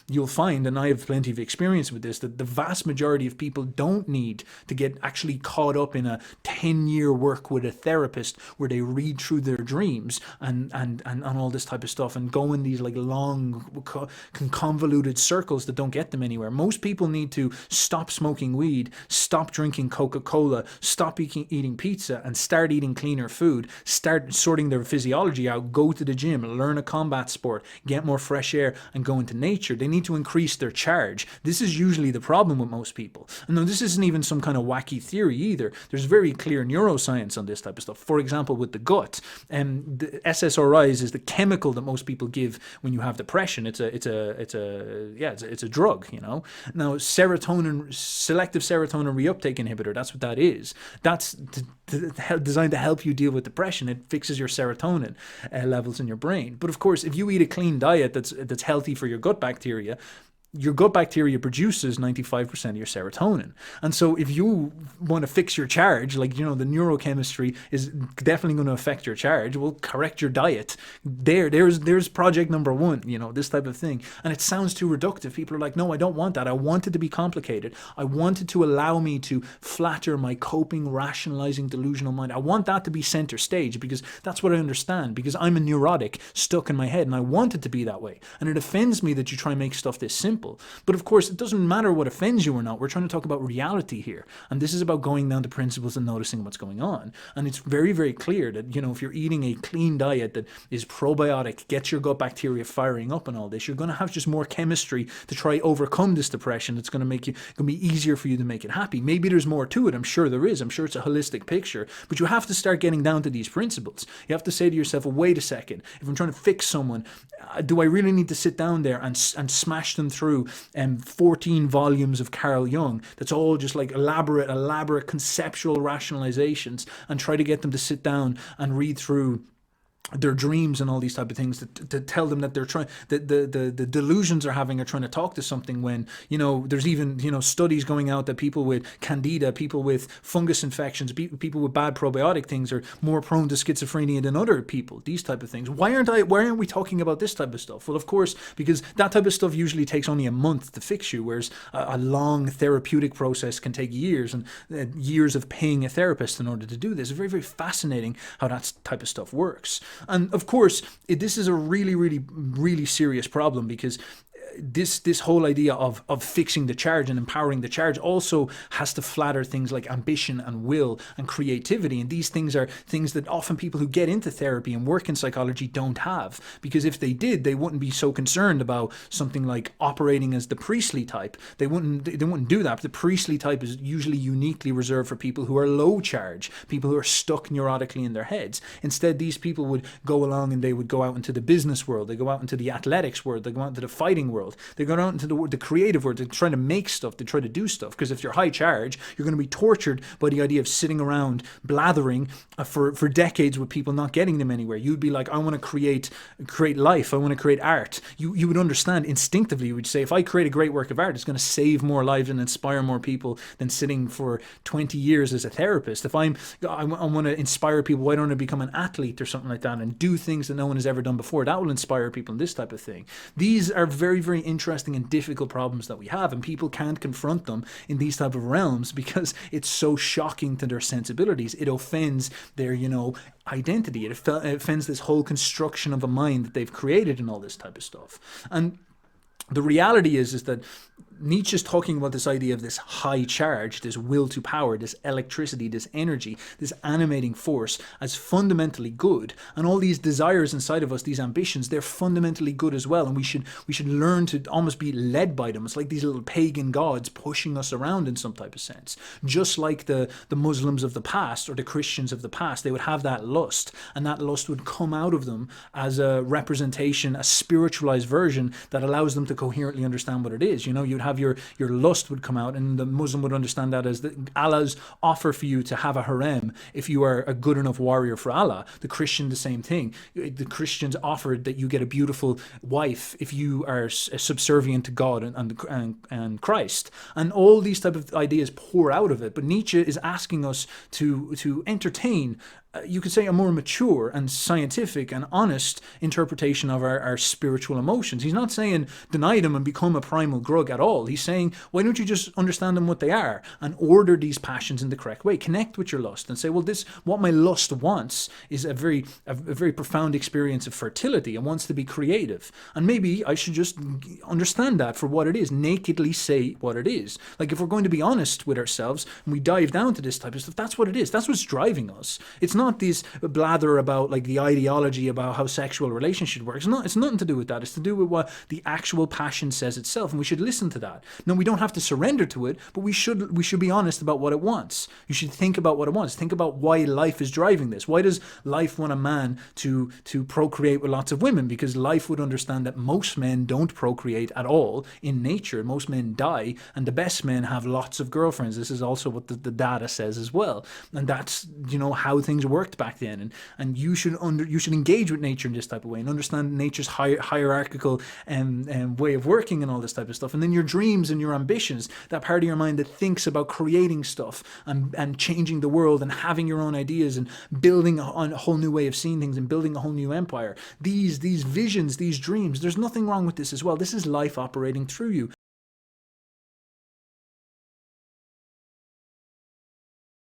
you'll find, and I have plenty of experience with this, that the vast majority of people don't need to get actually caught up in a 10-year work with a therapist where they read through their dreams and all this type of stuff and go in these like long convoluted circles that don't get them anywhere. Most people need to stop smoking weed, stop drinking Coca-Cola, stop eating pizza, and start eating cleaner food, start sorting their physiology out, go to the gym, learn a combat sport, get more fresh air, and go into nature. They need to increase their charge. This is usually the problem with most people. And no, this isn't even some kind of wacky theory either. There's very clear neuroscience on this type of stuff. For example, with the gut, the SSRIs is the chemical that most people give when you have depression. It's a drug, you know. Now, selective serotonin reuptake inhibitor, that's what that is. That's designed to help you deal with depression. It fixes your serotonin levels in your brain. But of course, if you eat a clean diet that's healthy for your gut bacteria produces 95% of your serotonin. And so if you want to fix your charge, like, you know, the neurochemistry is definitely going to affect your charge, well, correct your diet. There's project number one, you know, this type of thing. And it sounds too reductive. People are like, no, I don't want that. I want it to be complicated. I want it to allow me to flatter my coping, rationalizing, delusional mind. I want that to be center stage because that's what I understand, because I'm a neurotic stuck in my head and I want it to be that way. And it offends me that you try and make stuff this simple. But of course, it doesn't matter what offends you or not. We're trying to talk about reality here. And this is about going down to principles and noticing what's going on. And it's very, very clear that, you know, if you're eating a clean diet that is probiotic, gets your gut bacteria firing up and all this, you're going to have just more chemistry to try overcome this depression. It's going to be easier for you to make it happy. Maybe there's more to it. I'm sure there is. I'm sure it's a holistic picture. But you have to start getting down to these principles. You have to say to yourself, well, wait a second. If I'm trying to fix someone, do I really need to sit down there and smash them through 14 volumes of Carl Jung that's all just like elaborate conceptual rationalizations and try to get them to sit down and read through their dreams and all these type of things to tell them that they're trying, the delusions they're having are trying to talk to something, when, you know, there's even, you know, studies going out that people with candida, people with fungus infections, people with bad probiotic things are more prone to schizophrenia than other people, these type of things. Why aren't we talking about this type of stuff? Well, of course, because that type of stuff usually takes only a month to fix you, whereas a long therapeutic process can take years, and years of paying a therapist in order to do this. It's very, very fascinating how that type of stuff works. And of course, this is a really, really, really serious problem, because this whole idea of fixing the charge and empowering the charge also has to flatter things like ambition and will and creativity. And these things are things that often people who get into therapy and work in psychology don't have, because if they did, they wouldn't be so concerned about something like operating as the priestly type. They wouldn't do that. The priestly type is usually uniquely reserved for people who are low charge, people who are stuck neurotically in their heads. Instead, these people would go along and they would go out into the business world, they go out into the athletics world, they go out into the fighting world, they go out into the creative world. They're trying to make stuff, they try to do stuff. Because if you're high charge, you're going to be tortured by the idea of sitting around blathering for decades with people not getting them anywhere. You'd be like, I want to create life, I want to create art. You would understand instinctively, you would say, if I create a great work of art, it's going to save more lives and inspire more people than sitting for 20 years as a therapist. If I want to inspire people, why don't I become an athlete or something like that and do things that no one has ever done before? That will inspire people in this type of thing. These are very, very interesting and difficult problems that we have, and people can't confront them in these type of realms because it's so shocking to their sensibilities. It offends their, you know, identity. It offends this whole construction of a mind that they've created and all this type of stuff. And the reality is that Nietzsche's talking about this idea of this high charge, this will to power, this electricity, this energy, this animating force as fundamentally good. And all these desires inside of us, these ambitions, they're fundamentally good as well. And we should learn to almost be led by them. It's like these little pagan gods pushing us around in some type of sense. Just like the Muslims of the past or the Christians of the past, they would have that lust, and that lust would come out of them as a representation, a spiritualized version that allows them to coherently understand what it is. You know, you'd have your lust would come out, and the Muslim would understand that as Allah's offer for you to have a harem if you are a good enough warrior for Allah. The Christian, the same thing. The Christians offered that you get a beautiful wife if you are subservient to God and Christ. And all these type of ideas pour out of it. But Nietzsche is asking us to entertain you could say, a more mature and scientific and honest interpretation of our spiritual emotions. He's not saying deny them and become a primal grug at all. He's saying, why don't you just understand them what they are and order these passions in the correct way? Connect with your lust and say, well, this, what my lust wants is a very profound experience of fertility and wants to be creative. And maybe I should just understand that for what it is, nakedly say what it is. Like, if we're going to be honest with ourselves and we dive down to this type of stuff, that's what it is. That's what's driving us. It's not this blather about like the ideology about how sexual relationship works. It's nothing to do with that. It's to do with what the actual passion says itself, and we should listen to that. No, we don't have to surrender to it, but we should be honest about what it wants. You should think about what it wants. Think about why life is driving this. Why does life want a man to procreate with lots of women? Because life would understand that most men don't procreate at all in nature. Most men die, and the best men have lots of girlfriends. This is also what the data says as well, and that's, you know, how things worked back then. And you should engage with nature in this type of way and understand nature's hierarchical way of working and all this type of stuff. And then your dreams and your ambitions, that part of your mind that thinks about creating stuff and changing the world and having your own ideas and building a whole new way of seeing things and building a whole new empire. These visions, these dreams, there's nothing wrong with this as well. This is life operating through you.